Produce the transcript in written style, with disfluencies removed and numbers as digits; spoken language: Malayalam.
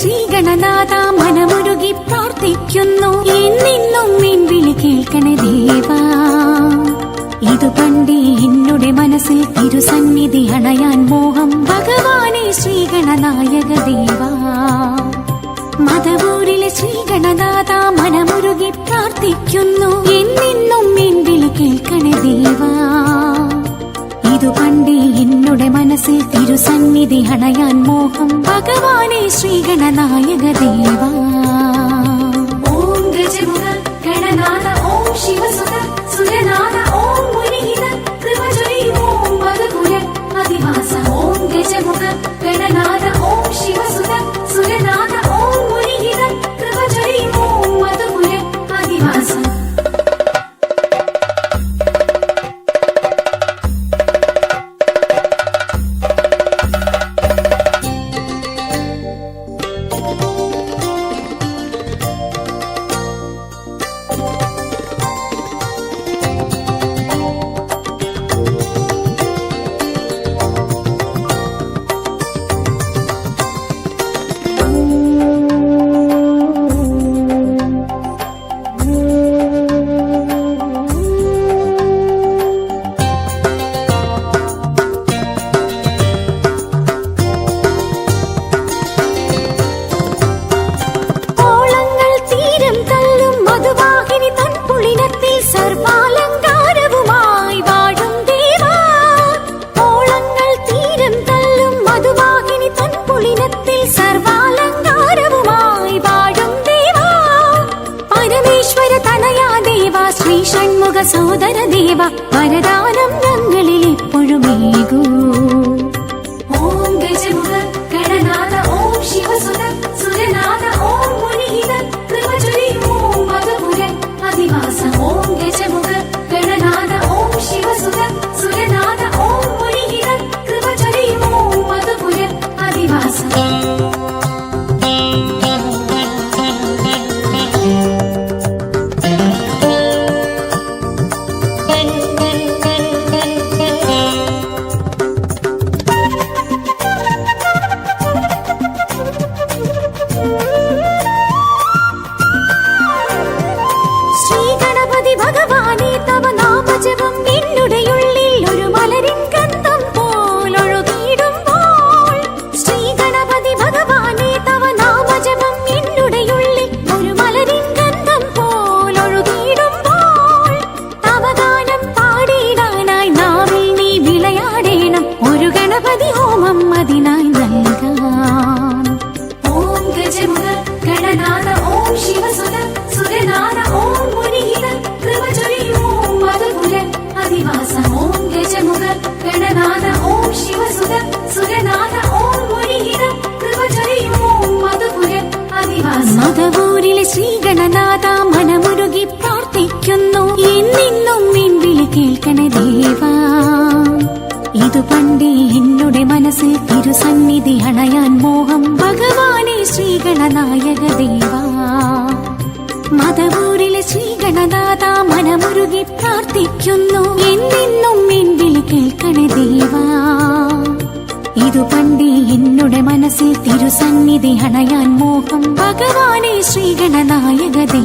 ശ്രീഗണനാഥ മനമുരുകി പ്രാർത്ഥിക്കുന്നു. എന്നെന്നും എൻ വിളി കേൾക്കണേ ദേവാ. ഇതു പണ്ടേ എന്നുടെ മനസ്സിൽ തിരുസന്നിധി അണയാൻ മോഹം. ഭഗവാനെ ശ്രീഗണനായക ദേവാ. മധവൂരിലെ ശ്രീഗണനാഥ മനമുരുകി പ്രാർത്ഥിക്കുന്നു. എന്നെന്നും എൻ വിളി കേൾക്കണേ ദേവാ. ഇതു പണ്ടേ എന്നുടെ മനസ്സിൽ തിരുസന്നിധി അണയാൻ മോഹം. ഭഗവാനെ ശ്രീഗണനായക ദേവാ. ഓം ഗജമുഖ ഗണനാഥ ഓം ശിവസുത സുരനാഥ ഓം മുനിഹിത കൃപജൊരി ഓം മധുപുര അധിവാസ. ഓം ഗജമുഖ ഗണനാഥ ഓം ശിവസുത സുരനാഥ ഓം മുനിഹിത കൃപജൊരി ഓം മധുപുര അധിവാസ. ശ്രീ ഷൺമുഖ സോദര ദേവ വരദാനം ഞങ്ങളിൽ എപ്പോഴുമേകൂ. ഓം ഗജമുഖ ഗണനാഥ ഓം ശിവസുത സുരനാഥ ഓം മുനിഹിത കൃപജൊരി ഓം മധുപുര അധിവാസ. ഓം ഗജമുഖ ഗണനാഥ ഓം ശിവസുത സുരനാഥ ഓം മുനിഹിത കൃപജൊരി ഓം മധുപുര അധിവാസ. ഭഗവാനെ തവ നാമജപം എന്നുടെയുള്ളിൽ ഒരു മലരിൻ ഗന്ധം പോലൊഴുകിയിടുമ്പോൾ. ശ്രീ ഗണപതി ഭഗവാനെ തവ നാമജപം എന്നുടെയുള്ളിൽ ഒരു മലരിൻ ഗന്ധം പോലൊഴുകിയിടുമ്പോൾ. തവ ഗാനം പാടിയിടാനായി നാവിൽ നീ വിളയാടേണം. ഒരു ഗണപതി ഹോമം അതിനായി നൽകാം. ഓം ഗജമുഖ ഗണനാഥ ഓം ശിവസുത സുരനാഥ ഓം മുനിഹിത കൃപജൊരി ഓം മധുപുര അധിവാസ. ഓം ഗജമുഖ ഗണനാഥ ഓം ശിവസുത സുരനാഥ ഓം മുനിഹിത കൃപജൊരി ഓം മധുപുര അധിവാസ. മധവൂരിലെ ശ്രീഗണനാഥ മനമുരുകി പ്രാർത്ഥിക്കുന്നു. എന്നെന്നും എൻ വിളി കേൾക്കണേ ദേവാ. ഇതു പണ്ടേ എന്നുടെ മനസ്സിൽ തിരുസന്നിധി അണയാൻ മോഹം. ഭഗവാനെ ശ്രീഗണനായക ദേവാ. മധവൂരിലെ ശ്രീഗണനാഥ മനമുരുകി പ്രാർത്ഥിക്കുന്നു. എന്നെന്നും എൻ വിളി കേൾക്കണേ ദേവാ. ഇതു പണ്ടേ എന്നുടെ മനസ്സിൽ തിരുസന്നിധി അണയാൻ മോഹം. ഭഗവാനെ ശ്രീഗണനായക ദേവാ.